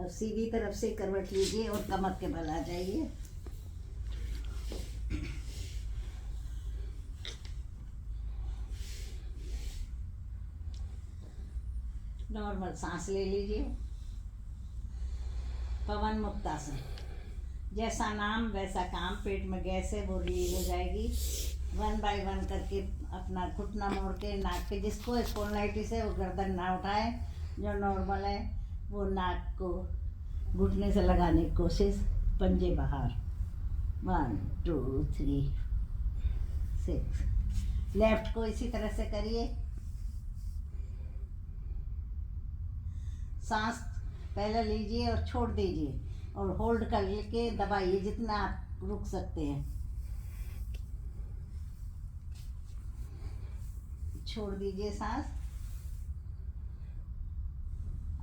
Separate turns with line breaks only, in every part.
अब सीधी तरफ से करवट लीजिए और कमर के बल आ जाइए। नॉर्मल सांस ले लीजिए। पवन मुक्तासन। जैसा नाम वैसा काम, पेट में गैस है वो रिलीज हो जाएगी। 1 बाय 1 करके अपना घुटना मोड़ के नाक पे, जिसको स्पॉन्डिलाइटिस है वो गर्दन ना उठाए, जो नॉर्मल है वो नाक को घुटने से लगाने की कोशिश, पंजे बाहर। 1 2 3 6। लेफ्ट को इसी तरह से करिए। सांस पहले लीजिए और छोड़ दीजिए और होल्ड करके दबाइए जितना आप रुक सकते हैं। छोड़ दीजिए सांस।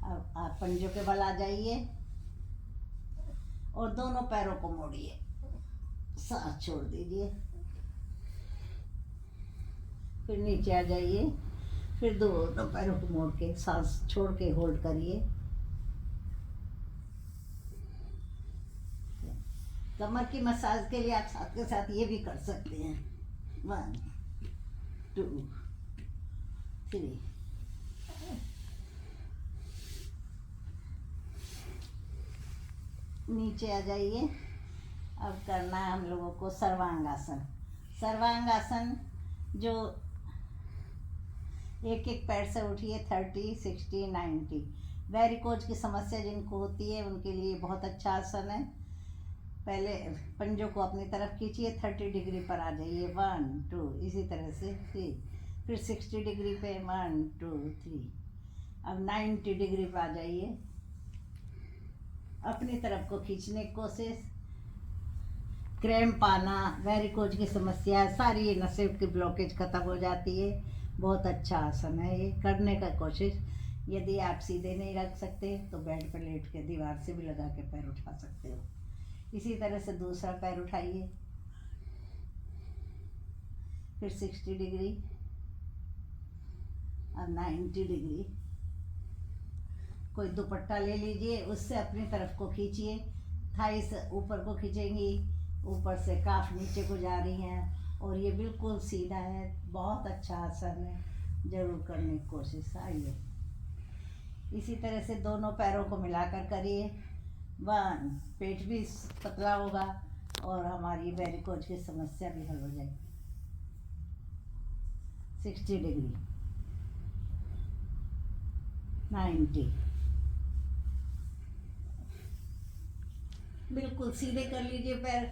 अब आप पंजों के बल आ जाइए और दोनों पैरों को मोड़िए। सांस छोड़ दीजिए, फिर नीचे आ जाइए, फिर दोनों पैरों को मोड़ के सांस छोड़ के होल्ड करिए। कमर की मसाज के लिए आप साथ के साथ ये भी कर सकते हैं। 1 2 3। नीचे आ जाइए। अब करना है हम लोगों को सर्वांगासन। सर्वांगासन जो एक एक पैर से उठिए, 30 60 90। वेरिकोज की समस्या जिनको होती है उनके लिए बहुत अच्छा आसन है। पहले पंजों को अपनी तरफ खींचिए, 30 डिग्री पर आ जाइए। 1 2, इसी तरह से 3, फिर 60 डिग्री पे 1 2 3। अब 90 डिग्री पर आ जाइए, अपनी तरफ को खींचने की कोशिश। क्रैम्प आना, वेरिकोज की समस्या, सारी नसें की ब्लॉकेज खत्म हो जाती है। बहुत अच्छा आसन है ये, करने का कोशिश। यदि आप सीधे नहीं रख सकते तो बेड पर लेट के दीवार से भी लगा के पैर उठा सकते हो। इसी तरह से दूसरा पैर उठाइए, फिर 60 डिग्री और 90 डिग्री। कोई दुपट्टा ले लीजिए, उससे अपनी तरफ को खींचिए। थाइस ऊपर को खींचेंगी, ऊपर से काफ नीचे को जा रही हैं और ये बिल्कुल सीधा है। बहुत अच्छा आसन है, जरूर करने की कोशिश। आइए, इसी तरह से दोनों पैरों को मिलाकर करिए। 1, पेट भी पतला होगा और हमारी वेरिकोज की समस्या भी हल हो जाएगी। 60 डिग्री, 90। बिल्कुल सीधे कर लीजिए पैर,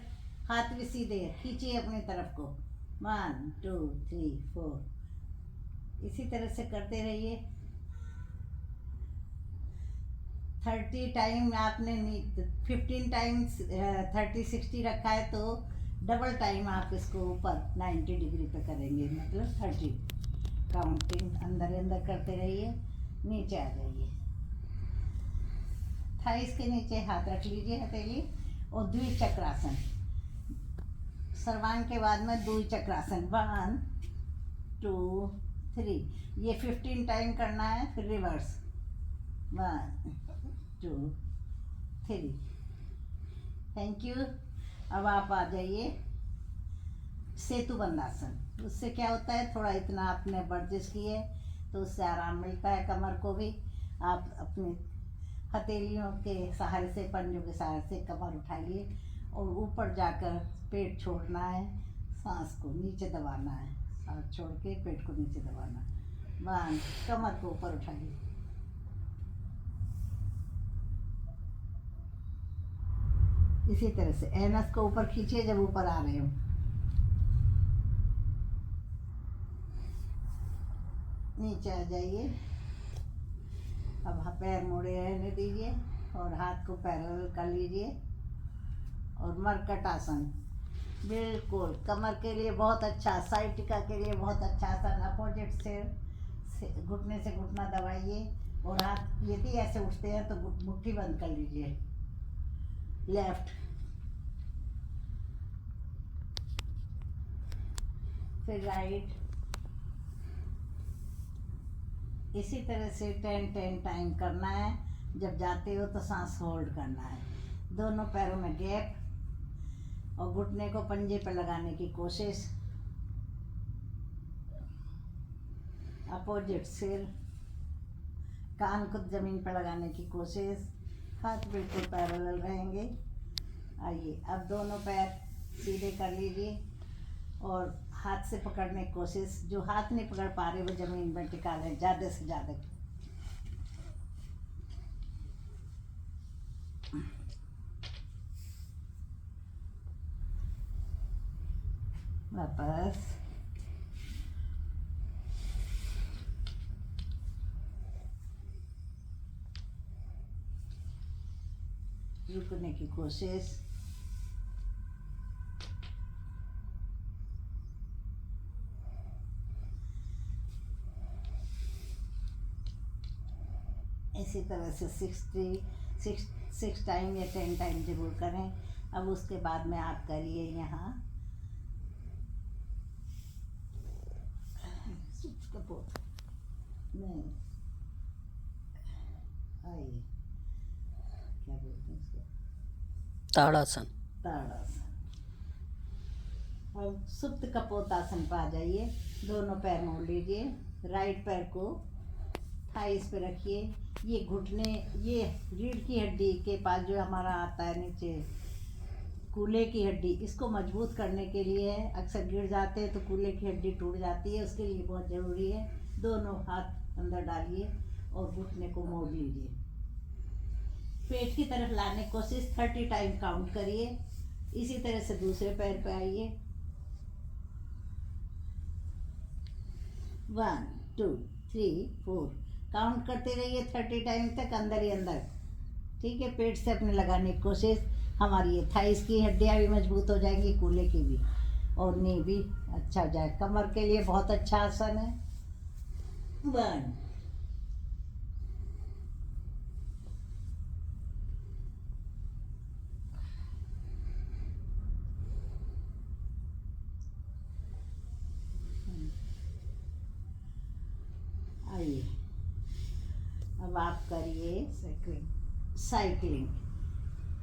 हाथ भी सीधे खींचिए अपनी तरफ को। 1 2 3 4। इसी तरह से करते रहिए। 30 टाइम आपने 15 टाइम्स 30 60 रखा है तो डबल टाइम आप इसको ऊपर 90 डिग्री पे करेंगे, मतलब 30। काउंटिंग अंदर अंदर करते रहिए। नीचे आ जाइए, थाइस के नीचे हाथ रख लीजिए, हथेली, और द्विचक्रासन। सर्वांग के बाद में द्विचक्रासन। 1 2 3। ये 15 टाइम करना है, फिर रिवर्स। 1 2 3। Thank you. अब आप आ जाइए सेतु बंधासन। उससे क्या होता है, थोड़ा इतना आपने वर्जिश की है तो उससे आराम मिलता है कमर को भी। आप अपनी हथेलियों के सहारे से, पंजों के सहारे से कमर उठाइए और ऊपर जाकर पेट छोड़ना है, सांस को नीचे दबाना है, सांस छोड़ के पेट को नीचे दबाना है। 1, कमर को ऊपर उठाइए। इसी तरह से एनस को ऊपर खींचिए जब ऊपर आ रहे हो। नीचे आ जाइए। अब पैर मोड़े रहने दीजिए और हाथ को पैरेलल कर लीजिए और मरकट आसन। बिल्कुल कमर के लिए बहुत अच्छा, साइटिका के लिए बहुत अच्छा आसन। अपोजिट से घुटने से घुटना दबाइए और हाथ यदि ऐसे उठते हैं तो मुट्ठी बंद कर लीजिए। लेफ्ट, फिर राइट। इसी तरह से 10 10 टाइम करना है। जब जाते हो तो सांस होल्ड करना है। दोनों पैरों में गैप और घुटने को पंजे पर लगाने की कोशिश। अपोजिट सिर, कान को जमीन पर लगाने की कोशिश। हाथ बिल्कुल पैरेलल रहेंगे। आइए अब दोनों पैर सीधे कर लीजिए और हाथ से पकड़ने की कोशिश। जो हाथ नहीं पकड़ पा रहे वो जमीन में टिका लें ज़्यादा से ज़्यादा। वापस। रुकने की कोशिश। इसी तरह से 6 टाइम या 10 टाइम जरूर करें। अब उसके बाद में आप करिए यहाँ नहीं, आइए क्या बोलते हैं उसको,
ताड़ासन।
ताड़ासन। अब सुप्त कपोतासन पर आ जाइए। दोनों पैर मोड़ लीजिए। राइट पैर को थाइस पे रखिए। ये घुटने, ये रीढ़ की हड्डी के पास जो हमारा आता है नीचे कूल्हे की हड्डी, इसको मजबूत करने के लिए है। अक्सर गिर जाते हैं तो कूल्हे की हड्डी टूट जाती है, उसके लिए बहुत ज़रूरी है। दोनों हाथ अंदर डालिए और घुटने को मोड़ लीजिए। पेट की तरफ लाने की कोशिश। 30 टाइम काउंट करिए। इसी तरह से दूसरे पैर पे आइए। 1 2 3 4 काउंट करते रहिए 30 टाइम तक, अंदर ही अंदर। ठीक है, पेट से अपने लगाने की कोशिश। हमारी ये थाइस की हड्डियाँ भी मजबूत हो जाएंगी, कूल्हे की भी, और नी भी अच्छा हो जाए। कमर के लिए बहुत अच्छा आसन है। 1 आइए अब आप करिए साइकिलिंग।